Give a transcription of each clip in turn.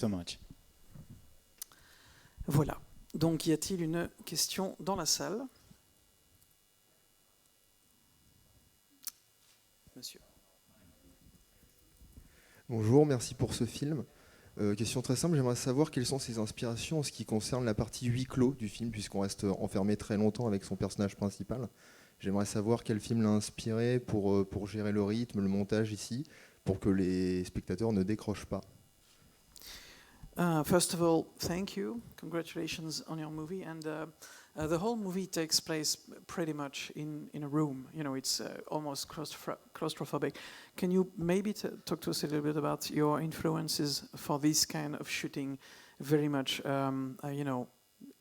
so much. Voilà. Donc, y a-t-il une question dans la salle? Monsieur. Bonjour, merci pour ce film. Question très simple, j'aimerais savoir quelles sont ses inspirations en ce qui concerne la partie huis clos du film, puisqu'on reste enfermé très longtemps avec son personnage principal. J'aimerais savoir quel film l'a inspiré pour gérer le rythme, le montage ici, pour que les spectateurs ne décrochent pas. First of all, thank you. Congratulations on your movie. And the whole movie takes place pretty much in a room. You know, it's almost claustrophobic. Can you maybe talk to us a little bit about your influences for this kind of shooting, very much, you know,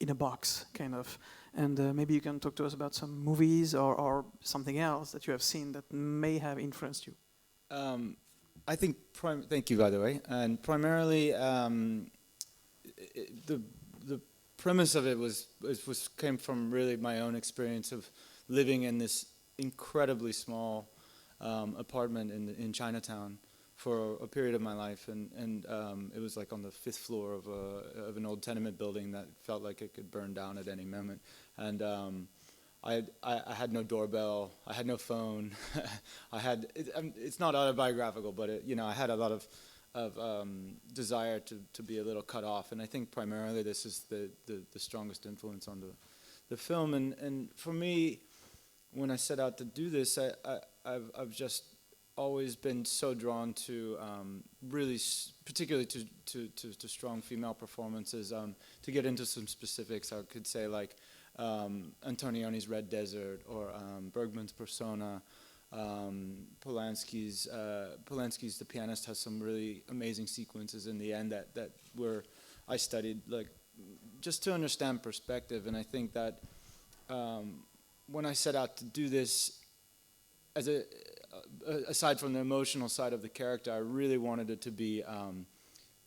in a box, kind of? And maybe you can talk to us about some movies or something else that you have seen that may have influenced you. I think, thank you, by the way. And primarily, the premise of it came from really my own experience of living in this incredibly small apartment in Chinatown for a period of my life, and it was like on the 5th floor of an old tenement building that felt like it could burn down at any moment. And I had no doorbell, I had no phone. It's not autobiographical, but I had a lot of desire to be a little cut off, and I think primarily this is the strongest influence on the film. And for me, when I set out to do this, I've just always been so drawn to really, particularly to strong female performances. To get into some specifics, I could say like Antonioni's Red Desert, or Bergman's Persona. Polanski's The Pianist has some really amazing sequences in the end that I studied, like, just to understand perspective. And I think that when I set out to do this, aside from the emotional side of the character, I really wanted it to be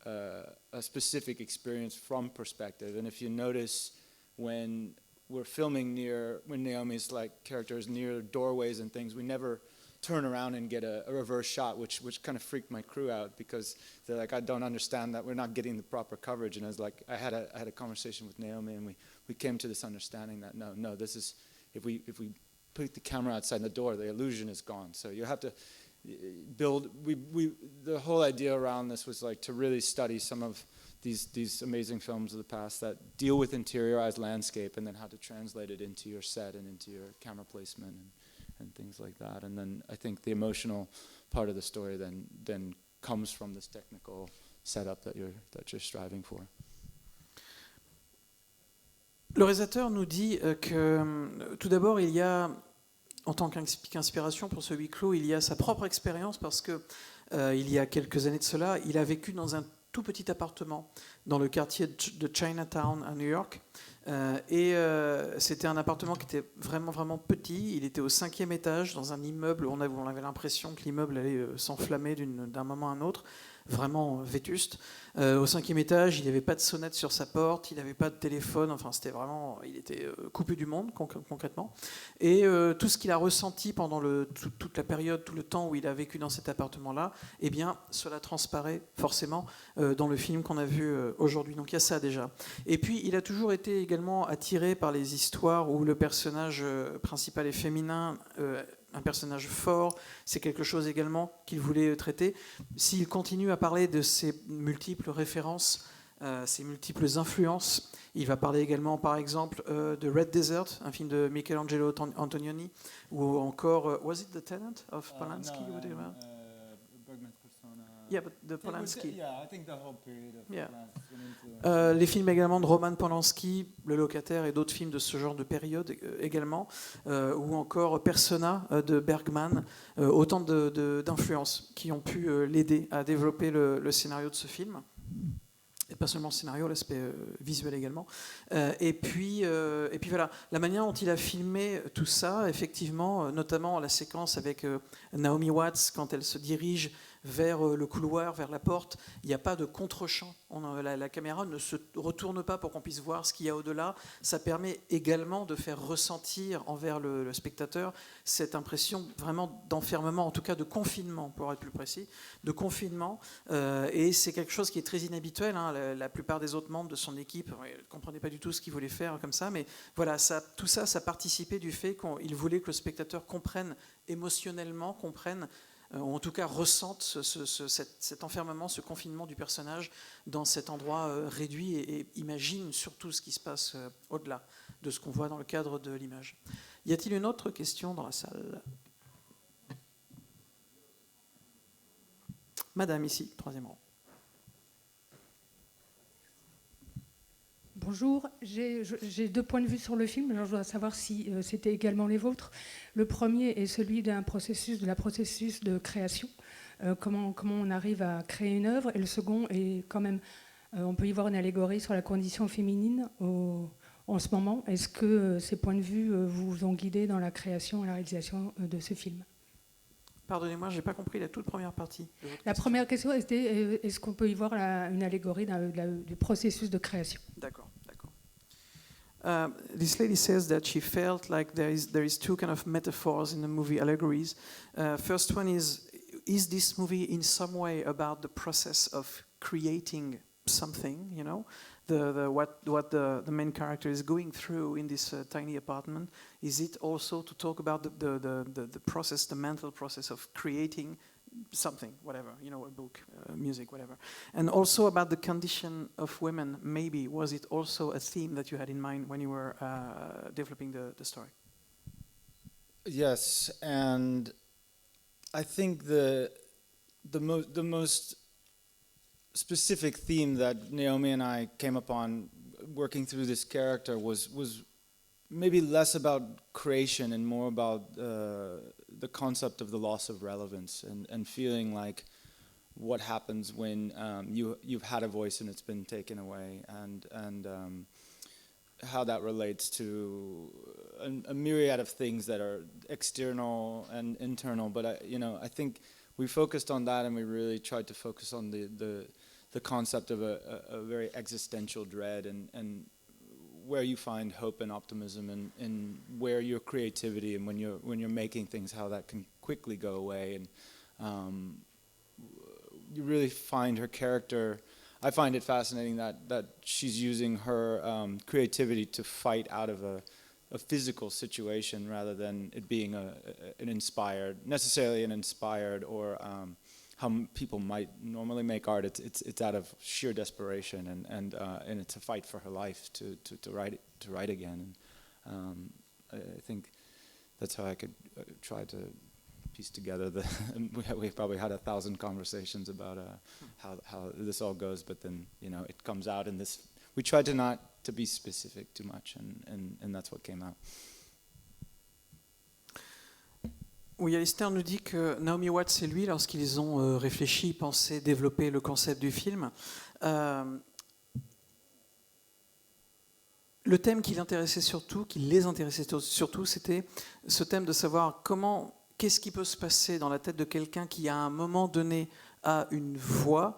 a specific experience from perspective. And if you notice, when we're filming when Naomi's character is near doorways and things, we never turn around and get a reverse shot, which kind of freaked my crew out, because they're like, I don't understand that we're not getting the proper coverage. And I was like, I had a conversation with Naomi, and we came to this understanding that no, this is, if we put the camera outside the door, the illusion is gone. So you have to build. The whole idea around this was like to really study some of these amazing films of the past that deal with interiorized landscape, and then how to translate it into your set and into your camera placement and things like that. And then I think the emotional part of the story then comes from this technical setup that you're striving for. Le réalisateur nous dit que tout d'abord, il y a, en tant qu'inspiration pour ce huis clos, il y a sa propre expérience, parce que il y a quelques années de cela, il a vécu dans un tout petit appartement dans le quartier de Chinatown à New York. C'était un appartement qui était vraiment, vraiment petit. Il était au 5e étage dans un immeuble où on avait l'impression que l'immeuble allait s'enflammer d'un moment à un autre. Vraiment vétuste. Au 5e étage, il n'y avait pas de sonnette sur sa porte, il n'avait pas de téléphone, enfin c'était vraiment, il était coupé du monde concrètement. Et tout ce qu'il a ressenti pendant toute la période, tout le temps où il a vécu dans cet appartement-là, eh bien cela transparaît forcément dans le film qu'on a vu aujourd'hui. Donc il y a ça déjà. Et puis il a toujours été également attiré par les histoires où le personnage principal est féminin, un personnage fort, c'est quelque chose également qu'il voulait traiter. S'il continue à parler de ses multiples références, ses multiples influences, il va parler également par exemple de Red Desert, un film de Michelangelo Antonioni, ou encore Was it The Tenant of Polanski? No, Bergman's Persona. Yeah, but the Polanski. I think the whole period of Yeah. Polanski. Les films également de Roman Polanski, Le Locataire, et d'autres films de ce genre de période également, ou encore Persona de Bergman, autant d'influences qui ont pu l'aider à développer le scénario de ce film. Et pas seulement le scénario, l'aspect visuel également. Et puis voilà, la manière dont il a filmé tout ça, effectivement, notamment la séquence avec Naomi Watts quand elle se dirige vers le couloir, vers la porte. Il n'y a pas de contre-champ. La caméra ne se retourne pas pour qu'on puisse voir ce qu'il y a au-delà. Ça permet également de faire ressentir envers le spectateur cette impression vraiment d'enfermement, en tout cas de confinement, pour être plus précis, de confinement. Et c'est quelque chose qui est très inhabituel. La plupart des autres membres de son équipe ne comprenaient pas du tout ce qu'ils voulaient faire comme ça. Mais voilà, tout ça, ça participait du fait qu'il voulait que le spectateur comprenne émotionnellement, ou en tout cas ressente cet enfermement, ce confinement du personnage dans cet endroit réduit et imagine surtout ce qui se passe au-delà de ce qu'on voit dans le cadre de l'image. Y a-t-il une autre question dans la salle ? Madame, ici, troisième rang. Bonjour, j'ai 2 points de vue sur le film, alors je voudrais savoir si c'était également les vôtres. Le premier est celui de la processus de création, comment on arrive à créer une œuvre, et le second est quand même, on peut y voir une allégorie sur la condition féminine en ce moment. Est-ce que ces points de vue vous ont guidé dans la création et la réalisation de ce film ? Pardonnez-moi, je n'ai pas compris la toute première partie. La première question était, est-ce qu'on peut y voir une allégorie du processus de création ? D'accord. This lady says that she felt like there is 2 kind of metaphors in the movie, allegories. First one is this movie in some way about the process of creating something, you know, what the main character is going through in this tiny apartment? Is it also to talk about the process, the mental process of creating something, whatever, you know, a book, music, whatever. And also about the condition of women, maybe. Was it also a theme that you had in mind when you were developing the story? Yes, and I think the most specific theme that Naomi and I came upon working through this character was maybe less about creation and more about the concept of the loss of relevance and feeling like what happens when you've had a voice and it's been taken away, and how that relates to a myriad of things that are external and internal. But I think we focused on that, and we really tried to focus on the concept of a very existential dread and where you find hope and optimism, and where your creativity and when you're making things, how that can quickly go away, and you really find her character. I find it fascinating that she's using her creativity to fight out of a physical situation rather than it being necessarily an inspired or how people might normally make art. It's out of sheer desperation and it's a fight for her life to write again. And I think that's how I could try to piece together we've probably had 1,000 conversations about how this all goes, but then it comes out in this. We tried to not to be specific too much, and that's what came out. Oui, Alistair nous dit que Naomi Watts et lui, lorsqu'ils ont réfléchi, pensé, développé le concept du film, le thème qui l'intéressait surtout, qui les intéressait surtout, c'était ce thème de savoir qu'est-ce qui peut se passer dans la tête de quelqu'un qui, à un moment donné, a une voix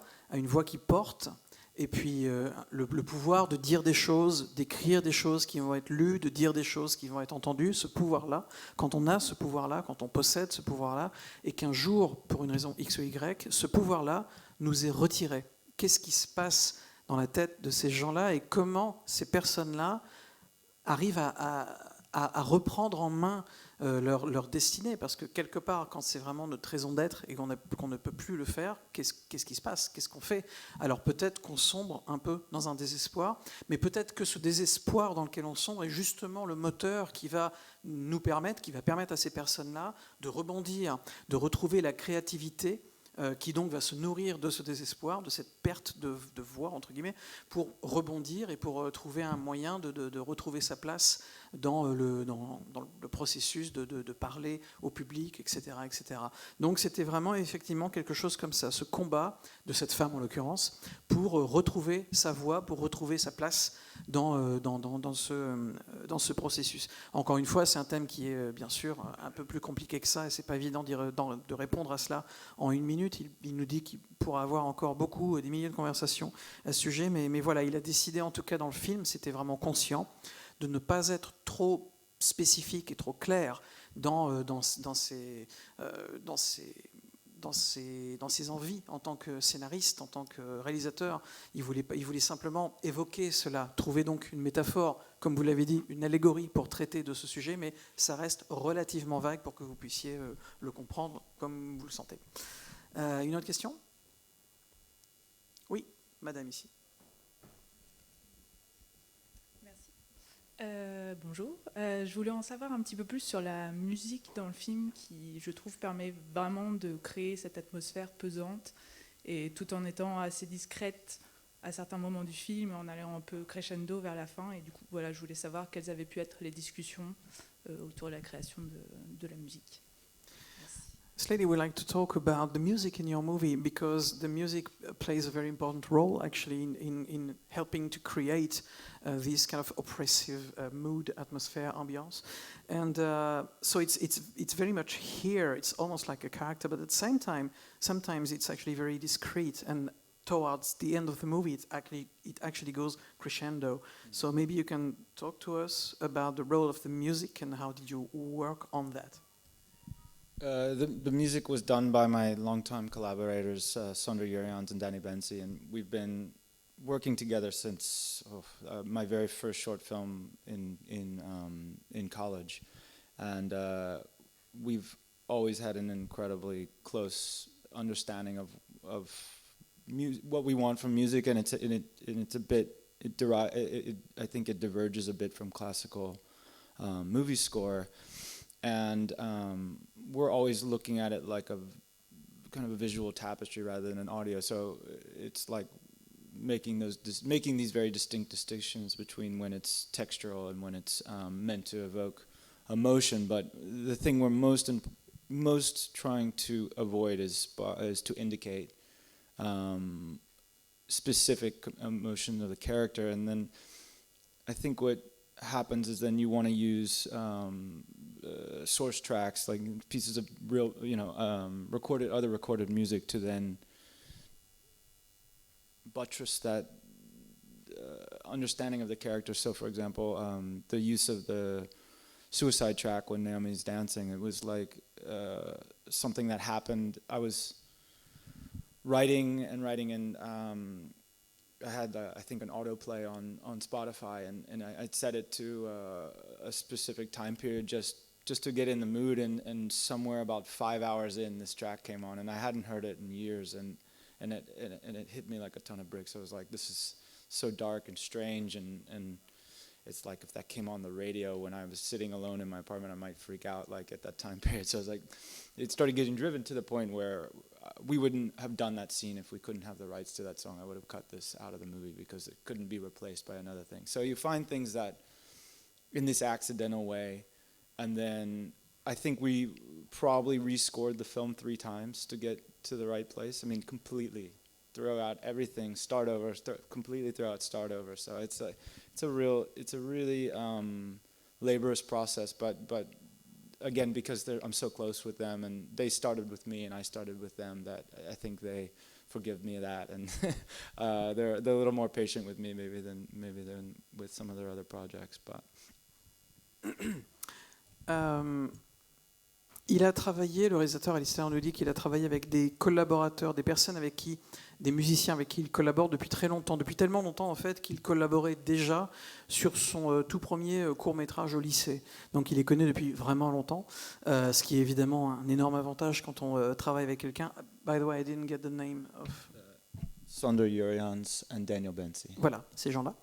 qui porte, et puis le pouvoir de dire des choses, d'écrire des choses qui vont être lues, de dire des choses qui vont être entendues, ce pouvoir-là, quand on a ce pouvoir-là, quand on possède ce pouvoir-là, et qu'un jour, pour une raison X ou Y, ce pouvoir-là nous est retiré. Qu'est-ce qui se passe dans la tête de ces gens-là et comment ces personnes-là arrivent à reprendre en main leur destinée, parce que quelque part, quand c'est vraiment notre raison d'être et qu'on ne peut plus le faire, qu'est-ce qui se passe ? Qu'est-ce qu'on fait ? Alors peut-être qu'on sombre un peu dans un désespoir, mais peut-être que ce désespoir dans lequel on sombre est justement le moteur qui va permettre à ces personnes-là de rebondir, de retrouver la créativité, qui donc va se nourrir de ce désespoir, de cette perte de voix, entre guillemets, pour rebondir et pour trouver un moyen de retrouver sa place dans le processus de parler au public, etc., etc. Donc c'était vraiment effectivement quelque chose comme ça, ce combat de cette femme en l'occurrence, pour retrouver sa voix, pour retrouver sa place dans ce processus. Encore une fois, c'est un thème qui est bien sûr un peu plus compliqué que ça, et c'est pas évident de répondre à cela en 1 minute. minutes. Il nous dit qu'il pourra avoir encore beaucoup, des milliers de conversations à ce sujet. Mais voilà, il a décidé, en tout cas dans le film, c'était vraiment conscient, de ne pas être trop spécifique et trop clair dans ses envies en tant que scénariste, en tant que réalisateur. Il voulait simplement évoquer cela, trouver donc une métaphore, comme vous l'avez dit, une allégorie pour traiter de ce sujet, mais ça reste relativement vague pour que vous puissiez le comprendre comme vous le sentez. Une autre question ? Oui, madame ici. Bonjour. Je voulais en savoir un petit peu plus sur la musique dans le film qui, je trouve, permet vraiment de créer cette atmosphère pesante et tout en étant assez discrète à certains moments du film, en allant un peu crescendo vers la fin. Et du coup, voilà, je voulais savoir quelles avaient pu être les discussions autour de la création de la musique. This lady would like to talk about the music in your movie because the music plays a very important role actually in helping to create this kind of oppressive mood, atmosphere, ambiance. And so it's very much here, it's almost like a character, but at the same time, sometimes it's actually very discreet and towards the end of the movie it actually goes crescendo. So maybe you can talk to us about the role of the music and how did you work on that? The music was done by my longtime collaborators, Sondre Jurjans and Danny Bensi, and we've been working together since my very first short film in college, and we've always had an incredibly close understanding of what we want from music, and it's a bit I think it diverges a bit from classical movie score. And we're always looking at it like a kind of a visual tapestry rather than an audio. So it's like making these very distinct distinctions between when it's textural and when it's meant to evoke emotion. But the thing we're most trying to avoid is to indicate specific emotion of the character. And then I think what happens is then you want to use source tracks, like pieces of real, recorded music to then buttress that understanding of the character. So, for example, the use of the suicide track when Naomi's dancing, it was like something that happened. I was writing, and I had, I think, an autoplay on Spotify, and I'd set it to a specific time period just to get in the mood, and somewhere about 5 hours in, this track came on, and I hadn't heard it in years, and it hit me like a ton of bricks. I was like, this is so dark and strange, and it's like if that came on the radio when I was sitting alone in my apartment, I might freak out like at that time period. So I was like, it started getting driven to the point where we wouldn't have done that scene if we couldn't have the rights to that song. I would have cut this out of the movie because it couldn't be replaced by another thing. So you find things that in this accidental way, and then I think we probably rescored the film 3 times to get to the right place. I mean, completely throw out everything, start over, completely throw out, start over. So it's a really laborious process, but again, because I'm so close with them, and they started with me and I started with them, that I think they forgive me that, and they're a little more patient with me maybe than with some of their other projects. But il a travaillé, le réalisateur Alistair nous dit qu'il a travaillé avec des collaborateurs, des musiciens avec qui il collabore depuis très longtemps, depuis tellement longtemps en fait qu'il collaborait déjà sur son tout premier court-métrage au lycée. Donc il les connaît depuis vraiment longtemps, ce qui est évidemment un énorme avantage quand on travaille avec quelqu'un. By the way, I didn't get the name of... Sondre Jurjans and Daniel Bensi. Voilà, ces gens-là.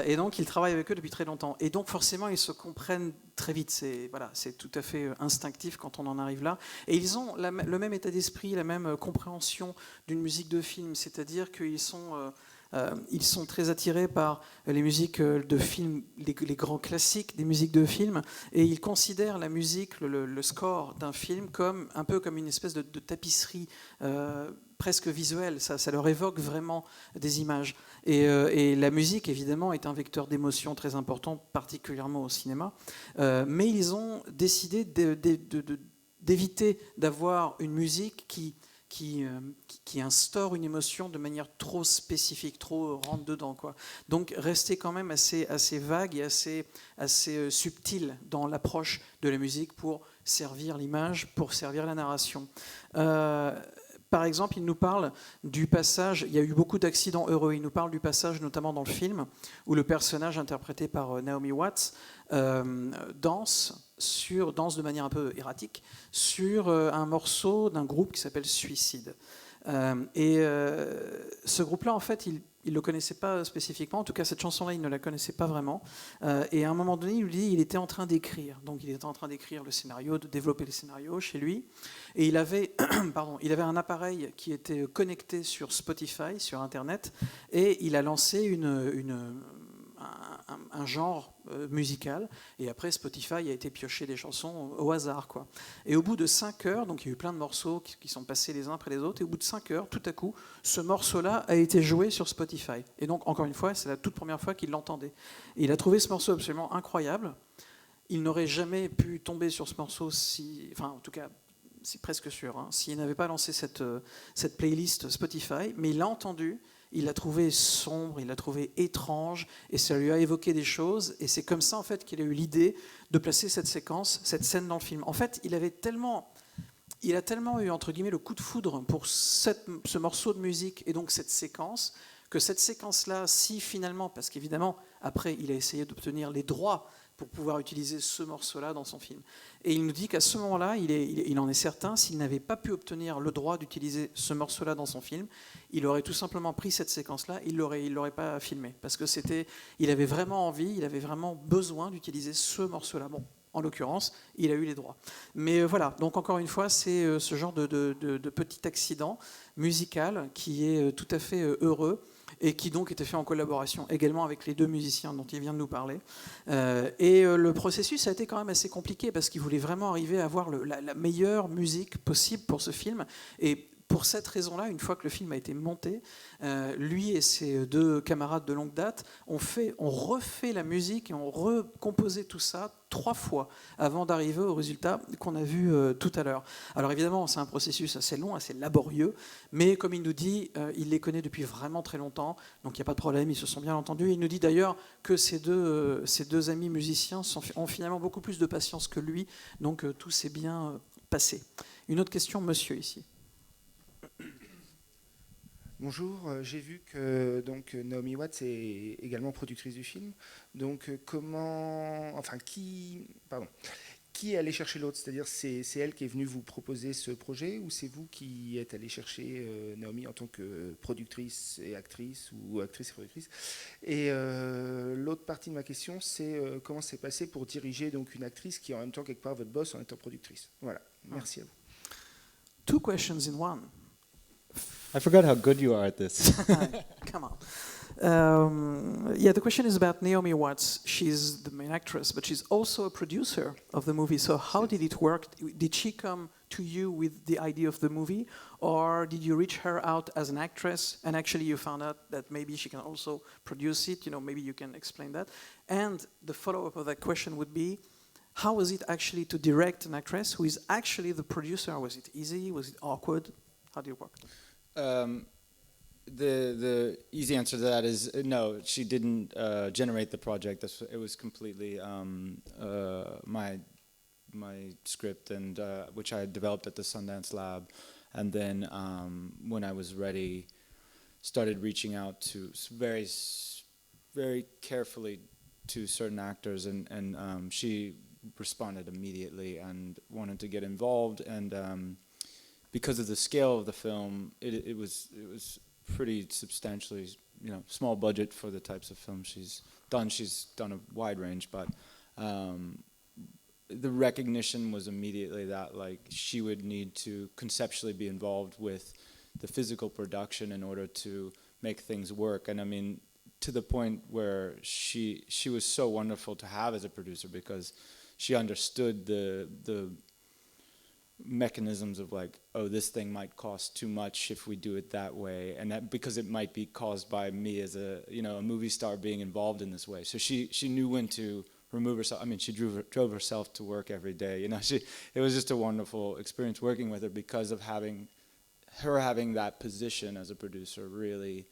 Et donc, il travaille avec eux depuis très longtemps. Et donc, forcément, ils se comprennent très vite. C'est tout à fait instinctif quand on en arrive là. Et ils ont le même état d'esprit, la même compréhension d'une musique de film. C'est-à-dire qu'ils sont très attirés par les musiques de film, les grands classiques des musiques de film. Et ils considèrent la musique, le score d'un film, un peu comme une espèce de tapisserie presque visuelle, ça leur évoque vraiment des images. Et la musique, évidemment, est un vecteur d'émotion très important, particulièrement au cinéma. Mais ils ont décidé d'éviter d'avoir une musique qui qui instaure une émotion de manière trop spécifique, trop rentre dedans, quoi. Donc rester quand même assez vague et assez subtil dans l'approche de la musique pour servir l'image, pour servir la narration. Par exemple, il nous parle du passage, il y a eu beaucoup d'accidents heureux, il nous parle du passage notamment dans le film, où le personnage interprété par Naomi Watts danse de manière un peu erratique sur un morceau d'un groupe qui s'appelle Suicide. Ce groupe-là, en fait, il ne le connaissait pas spécifiquement. En tout cas, cette chanson-là, il ne la connaissait pas vraiment. Et à un moment donné, il nous dit qu'il était en train d'écrire. Donc, il était en train d'écrire le scénario, de développer le scénario chez lui. Et il avait, il avait un appareil qui était connecté sur Spotify, sur Internet, et il a lancé un genre musical, et après Spotify a été pioché des chansons au hasard, quoi. Et au bout de 5 heures, donc il y a eu plein de morceaux qui sont passés les uns après les autres, et au bout de 5 heures, tout à coup, ce morceau-là a été joué sur Spotify. Et donc, encore une fois, c'est la toute première fois qu'il l'entendait. Et il a trouvé ce morceau absolument incroyable. Il n'aurait jamais pu tomber sur ce morceau enfin, en tout cas, c'est presque sûr, hein, s'il n'avait pas lancé cette playlist Spotify, mais il l'a entendu. Il l'a trouvé sombre, il l'a trouvé étrange, et ça lui a évoqué des choses. Et c'est comme ça, en fait, qu'il a eu l'idée de placer cette séquence, cette scène dans le film. En fait, il a tellement eu, entre guillemets, le coup de foudre pour ce morceau de musique et donc cette séquence, que cette séquence-là, si finalement, parce qu'évidemment, après, il a essayé d'obtenir les droits pour pouvoir utiliser ce morceau-là dans son film. Et il nous dit qu'à ce moment-là, il en est certain, s'il n'avait pas pu obtenir le droit d'utiliser ce morceau-là dans son film, il aurait tout simplement pris cette séquence-là, il l'aurait pas filmé. Parce que il avait vraiment envie, il avait vraiment besoin d'utiliser ce morceau-là. Bon, en l'occurrence, il a eu les droits. Mais voilà, donc encore une fois, c'est ce genre de petit accident musical qui est tout à fait heureux, et qui donc était fait en collaboration également avec les 2 musiciens dont il vient de nous parler. Le processus a été quand même assez compliqué parce qu'il voulait vraiment arriver à avoir la meilleure musique possible pour ce film. Et pour cette raison-là, une fois que le film a été monté, lui et ses 2 camarades de longue date ont refait la musique et ont recomposé tout ça 3 fois avant d'arriver au résultat qu'on a vu tout à l'heure. Alors évidemment, c'est un processus assez long, assez laborieux, mais comme il nous dit, il les connaît depuis vraiment très longtemps, donc il n'y a pas de problème, ils se sont bien entendus. Il nous dit d'ailleurs que ces deux amis musiciens ont finalement beaucoup plus de patience que lui, donc tout s'est bien passé. Une autre question, monsieur, ici. Bonjour, j'ai vu que donc, Naomi Watts est également productrice du film. Donc qui est allé chercher l'autre? C'est-à-dire c'est elle qui est venue vous proposer ce projet, ou c'est vous qui êtes allé chercher Naomi en tant que productrice et actrice, ou actrice et productrice? Et l'autre partie de ma question, c'est comment c'est passé pour diriger donc une actrice qui est en même temps quelque part votre boss en étant productrice? Voilà, merci à vous. 2 questions in one. I forgot how good you are at this. Come on. The question is about Naomi Watts. She's the main actress, but she's also a producer of the movie. So how did it work? Did she come to you with the idea of the movie, or did you reach her out as an actress and actually you found out that maybe she can also produce it? Maybe you can explain that. And the follow-up of that question would be, how was it actually to direct an actress who is actually the producer? Was it easy? Was it awkward? How did it work? The easy answer to that is no. She didn't generate the project. It was completely my script, and which I had developed at the Sundance Lab, and then when I was ready, started reaching out to very carefully to certain actors, and she responded immediately and wanted to get involved, and because of the scale of the film, it was pretty substantially, small budget for the types of films she's done. She's done a wide range, but the recognition was immediately that she would need to conceptually be involved with the physical production in order to make things work. And I mean, to the point where she was so wonderful to have as a producer, because she understood the mechanisms of this thing might cost too much if we do it that way, and that because it might be caused by me as a movie star being involved in this way. So she knew when to remove herself. I mean, she drove herself to work every day. It was just a wonderful experience working with her because of having her having that position as a producer really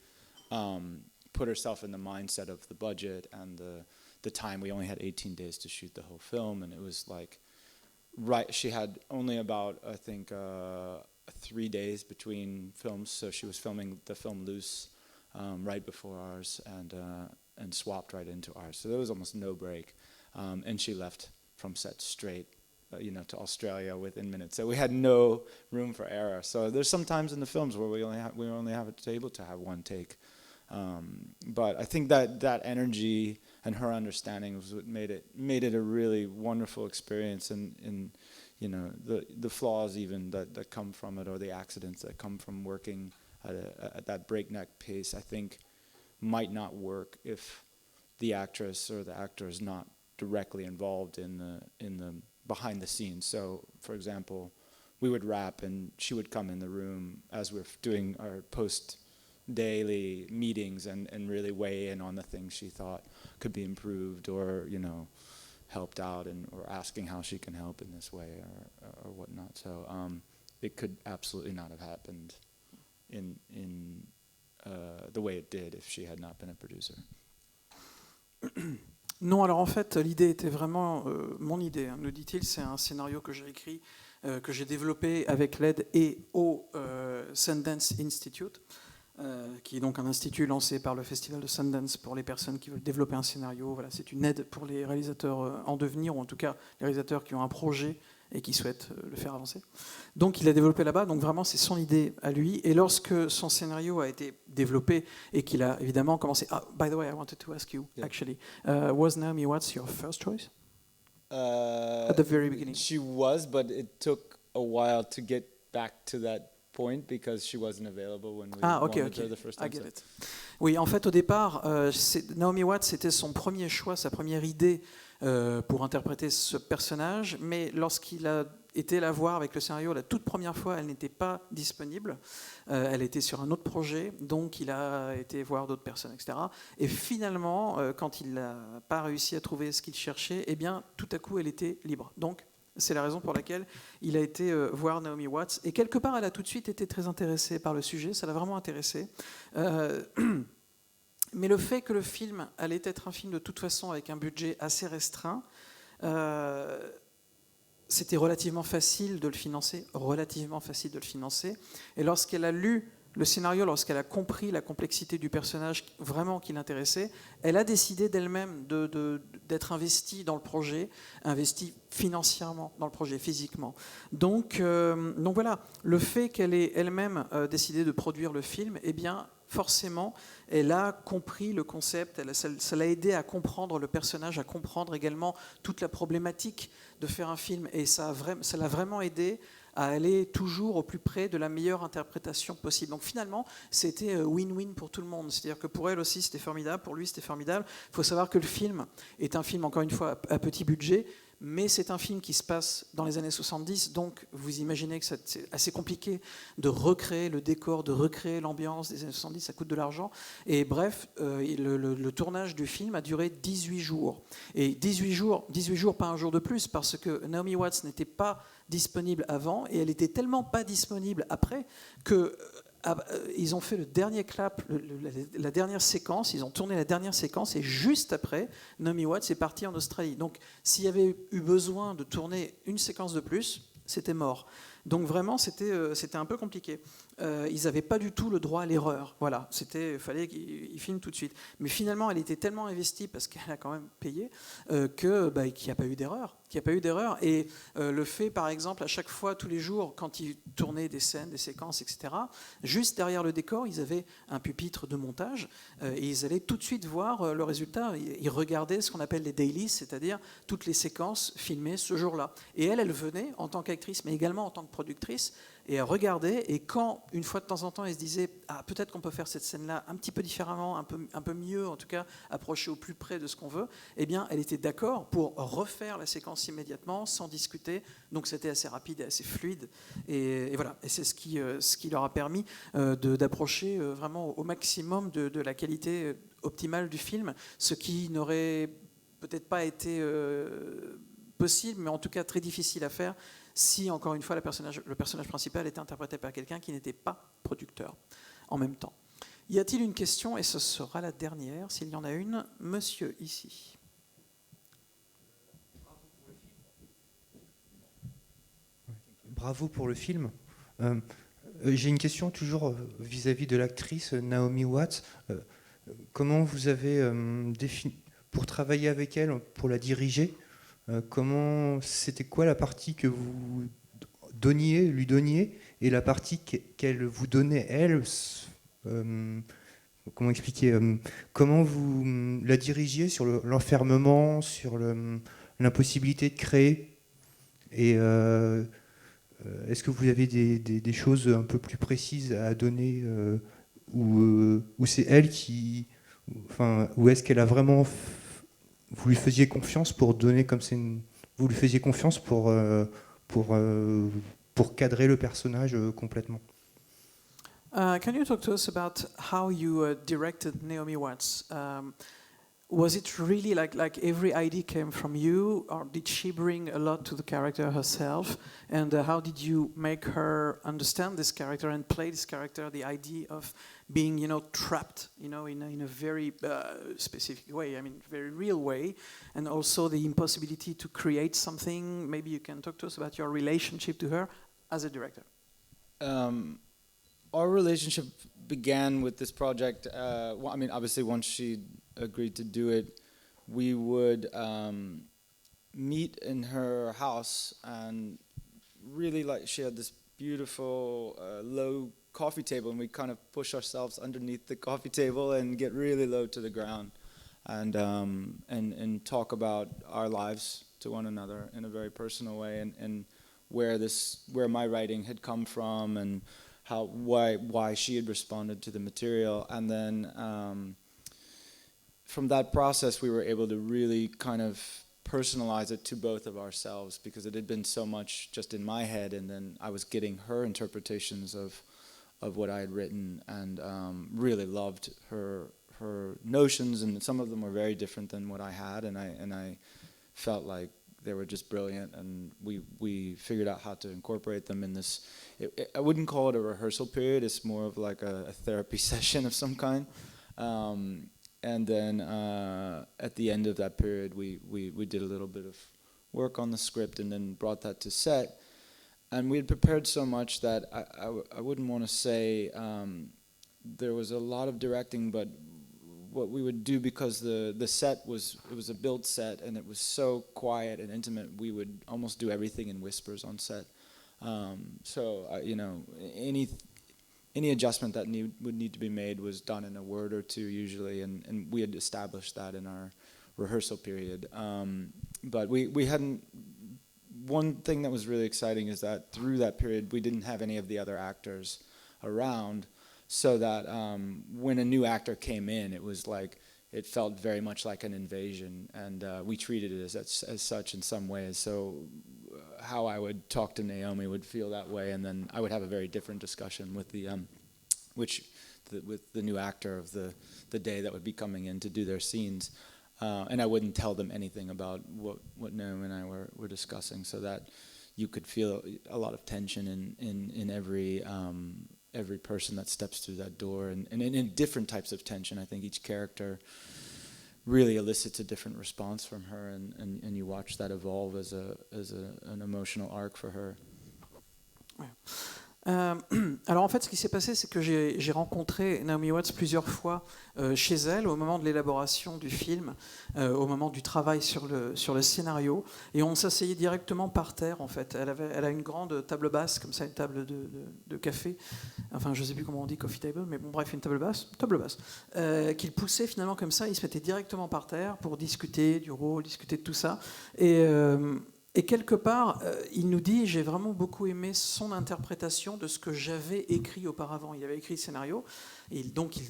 put herself in the mindset of the budget and the time. We only had 18 days to shoot the whole film, and it was like, she had only about, I think, 3 days between films, so she was filming the film Loose right before ours, and swapped right into ours. So there was almost no break, and she left from set straight, to Australia within minutes. So we had no room for error. So there's some times in the films where we only have it able to have one take. But I think that energy and her understanding was what made it a really wonderful experience. And the flaws even that come from it, or the accidents that come from working at that breakneck pace, I think might not work if the actress or the actor is not directly involved in the behind the scenes. So, for example, we would wrap and she would come in the room as we're doing our post-daily meetings and really weigh in on the things she thought could be improved, or helped out, or asking how she can help in this way or whatnot. So it could absolutely not have happened in the way it did if she had not been a producer. Non, alors en fait, l'idée était vraiment mon idée, nous dit-il. C'est un scénario que j'ai écrit, que j'ai développé avec l'aide et au Sundance Institute, qui est donc un institut lancé par le Festival de Sundance pour les personnes qui veulent développer un scénario. Voilà, c'est une aide pour les réalisateurs en devenir, ou en tout cas les réalisateurs qui ont un projet et qui souhaitent le faire avancer. Donc il a développé là-bas, donc vraiment c'est son idée à lui. Et lorsque son scénario a été développé et qu'il a évidemment commencé... by the way, I wanted to ask you, actually, was Naomi Watts your first choice? At the very beginning. She was, but it took a while to get back to that point because she wasn't available when we wanted her the first time. I get it. Oui, en fait, au départ, Naomi Watts, c'était son premier choix, sa première idée pour interpréter ce personnage, mais lorsqu'il a été la voir avec le scénario la toute première fois, elle n'était pas disponible, elle était sur un autre projet, donc il a été voir d'autres personnes, etc. Et finalement, quand il n'a pas réussi à trouver ce qu'il cherchait, eh bien, tout à coup, elle était libre. Donc, c'est la raison pour laquelle il a été voir Naomi Watts. Et quelque part, elle a tout de suite été très intéressée par le sujet, ça l'a vraiment intéressée. Mais le fait que le film allait être un film de toute façon avec un budget assez restreint, c'était relativement facile de le financer, Et lorsqu'elle a lu le scénario, lorsqu'elle a compris la complexité du personnage vraiment qui l'intéressait, elle a décidé d'elle-même d'être investie dans le projet, investie financièrement dans le projet, physiquement. Donc voilà, le fait qu'elle ait elle-même décidé de produire le film, eh bien, forcément, elle a compris le concept, ça l'a aidé à comprendre le personnage, à comprendre également toute la problématique de faire un film. Et ça l'a vraiment aidé à aller toujours au plus près de la meilleure interprétation possible. Donc finalement, c'était win-win pour tout le monde. C'est-à-dire que pour elle aussi, c'était formidable, pour lui, c'était formidable. Il faut savoir que le film est un film, encore une fois, à petit budget, mais c'est un film qui se passe dans les années 70, donc vous imaginez que c'est assez compliqué de recréer le décor, de recréer l'ambiance des années 70, ça coûte de l'argent. Et bref, le tournage du film a duré 18 jours. Et 18 jours, pas un jour de plus, parce que Naomi Watts n'était pas disponible avant, et elle était tellement pas disponible après que... ils ont fait le dernier clap, la dernière séquence, ils ont tourné la dernière séquence et juste après, Naomi Watts est partie en Australie. Donc s'il y avait eu besoin de tourner une séquence de plus, c'était mort. Donc vraiment, c'était un peu compliqué. Ils n'avaient pas du tout le droit à l'erreur. Voilà, il fallait qu'ils filment tout de suite. Mais finalement, elle était tellement investie, parce qu'elle a quand même payé, qu'il n'y a pas eu d'erreur. Et le fait, par exemple, à chaque fois, tous les jours, quand ils tournaient des scènes, des séquences, etc., juste derrière le décor, ils avaient un pupitre de montage et ils allaient tout de suite voir le résultat. Ils regardaient ce qu'on appelle les dailies, c'est-à-dire toutes les séquences filmées ce jour-là. Et elle venait en tant qu'actrice, mais également en tant que productrice, et elle regardait, et quand, une fois de temps en temps, elle se disait peut-être qu'on peut faire cette scène-là un petit peu différemment, un peu mieux, en tout cas, approcher au plus près de ce qu'on veut, eh bien, elle était d'accord pour refaire la séquence immédiatement, sans discuter, donc c'était assez rapide et assez fluide, et voilà, et c'est ce qui leur a permis d'approcher vraiment au maximum de la qualité optimale du film, ce qui n'aurait peut-être pas été possible, mais en tout cas très difficile à faire, si, encore une fois, le personnage principal était interprété par quelqu'un qui n'était pas producteur en même temps. Y a-t-il une question, et ce sera la dernière, s'il y en a une, monsieur ici. Bravo pour le film. J'ai une question toujours vis-à-vis de l'actrice Naomi Watts. Comment vous avez défini, pour travailler avec elle, pour la diriger, c'était quoi la partie que vous lui donniez, et la partie qu'elle vous donnait, elle, comment expliquer, comment vous la dirigiez sur l'enfermement, sur l'impossibilité de créer, et est-ce que vous avez des choses un peu plus précises à donner, ou c'est elle qui, enfin, ou est-ce qu'elle a vraiment, vous lui faisiez confiance pour donner comme c'est vous lui faisiez confiance pour cadrer le personnage complètement? Can you talk to us about how you directed Naomi Watts? Was it really like every idea came from you, or did she bring a lot to the character herself? And how did you make her understand this character and play this character? The idea of being, trapped, in a very specific way. I mean, very real way, and also the impossibility to create something. Maybe you can talk to us about your relationship to her as a director. Our relationship began with this project. Obviously, once she agreed to do it, we would meet in her house, and really, she had this beautiful low coffee table, and we kind of push ourselves underneath the coffee table and get really low to the ground, and talk about our lives to one another in a very personal way, and where my writing had come from, and why she had responded to the material. And then from that process, we were able to really kind of personalize it to both of ourselves, because it had been so much just in my head, and then I was getting her interpretations of what I had written, and really loved her notions, and some of them were very different than what I had, and I felt like they were just brilliant, and we figured out how to incorporate them in this. I wouldn't call it a rehearsal period. It's more of like a therapy session of some kind. And then at the end of that period, we did a little bit of work on the script, and then brought that to set. And we had prepared so much that I wouldn't want to say there was a lot of directing, but what we would do, because the set was a built set, and it was so quiet and intimate, we would almost do everything in whispers on set. Any adjustment that would need to be made was done in a word or two usually, and we had established that in our rehearsal period. But we hadn't. One thing that was really exciting is that through that period we didn't have any of the other actors around, so that when a new actor came in, it felt very much like an invasion, and we treated it as such in some ways. So how I would talk to Naomi would feel that way, and then I would have a very different discussion with with the new actor of the day that would be coming in to do their scenes, and I wouldn't tell them anything about what Naomi and I were discussing, so that you could feel a lot of tension in every person that steps through that door, and in different types of tension. I think each character really elicits a different response from her, and you watch that evolve as an emotional arc for her. Ouais. Alors en fait, ce qui s'est passé, c'est que j'ai rencontré Naomi Watts plusieurs fois chez elle au moment de l'élaboration du film, au moment du travail sur le scénario, et on s'asseyait directement par terre en fait. Elle a une grande table basse, comme ça, une table de café, enfin je ne sais plus comment on dit coffee table, mais bon bref, une table basse, qu'il poussait finalement comme ça, il se mettait directement par terre pour discuter du rôle, discuter de tout ça, et quelque part, il nous dit, j'ai vraiment beaucoup aimé son interprétation de ce que j'avais écrit auparavant. Il avait écrit le scénario, et donc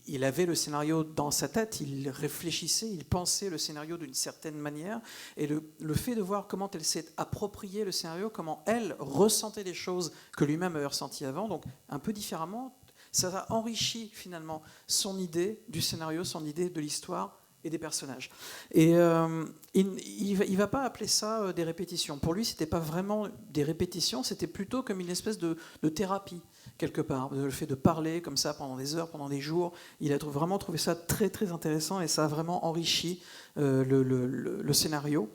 il avait le scénario dans sa tête, il réfléchissait, il pensait le scénario d'une certaine manière, et le fait de voir comment elle s'est appropriée le scénario, comment elle ressentait les choses que lui-même avait ressenties avant, donc un peu différemment, ça a enrichi finalement son idée du scénario, son idée de l'histoire, et des personnages. Et il va pas appeler ça des répétitions. Pour lui, c'était pas vraiment des répétitions, c'était plutôt comme une espèce de thérapie quelque part. Le fait de parler comme ça pendant des heures, pendant des jours, il a vraiment trouvé ça très très intéressant et ça a vraiment enrichi le scénario.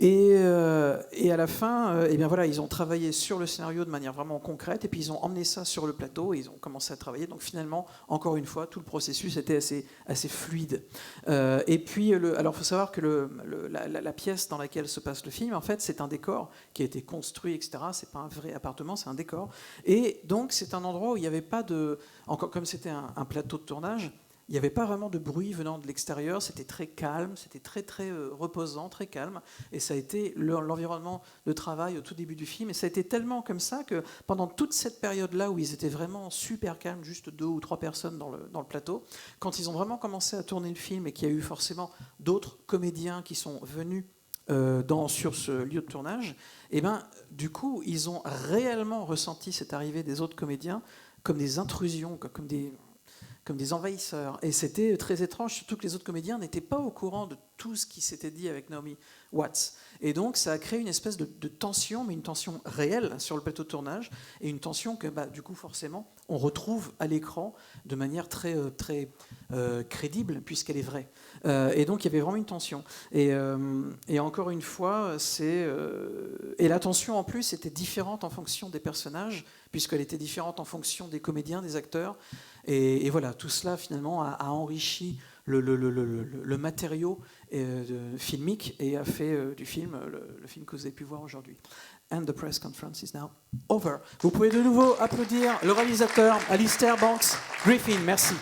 Et à la fin, eh bien voilà, ils ont travaillé sur le scénario de manière vraiment concrète, et puis ils ont emmené ça sur le plateau, et ils ont commencé à travailler. Donc finalement, encore une fois, tout le processus était assez fluide. Et puis, alors il faut savoir que la pièce dans laquelle se passe le film, en fait, c'est un décor qui a été construit, etc. C'est pas un vrai appartement, c'est un décor. Et donc c'est un endroit où il n'y avait pas de, encore comme c'était un plateau de tournage. Il n'y avait pas vraiment de bruit venant de l'extérieur, c'était très calme, c'était très très reposant, très calme, et ça a été l'environnement de travail au tout début du film, et ça a été tellement comme ça que pendant toute cette période-là où ils étaient vraiment super calmes, juste 2 ou 3 personnes dans le plateau, quand ils ont vraiment commencé à tourner le film et qu'il y a eu forcément d'autres comédiens qui sont venus sur ce lieu de tournage, et ben, du coup, ils ont réellement ressenti cette arrivée des autres comédiens comme des intrusions, comme des envahisseurs. Et c'était très étrange, surtout que les autres comédiens n'étaient pas au courant de tout ce qui s'était dit avec Naomi Watts. Et donc ça a créé une espèce de tension, mais une tension réelle sur le plateau de tournage, et une tension que du coup forcément on retrouve à l'écran de manière très, très crédible, puisqu'elle est vraie. Et donc il y avait vraiment une tension. Et encore une fois, et la tension en plus était différente en fonction des personnages, puisqu'elle était différente en fonction des comédiens, des acteurs. Et voilà, tout cela finalement a enrichi le matériau filmique et a fait du film le film que vous avez pu voir aujourd'hui. And the press conference is now over. Vous pouvez de nouveau applaudir le réalisateur Alistair Banks Griffin. Merci.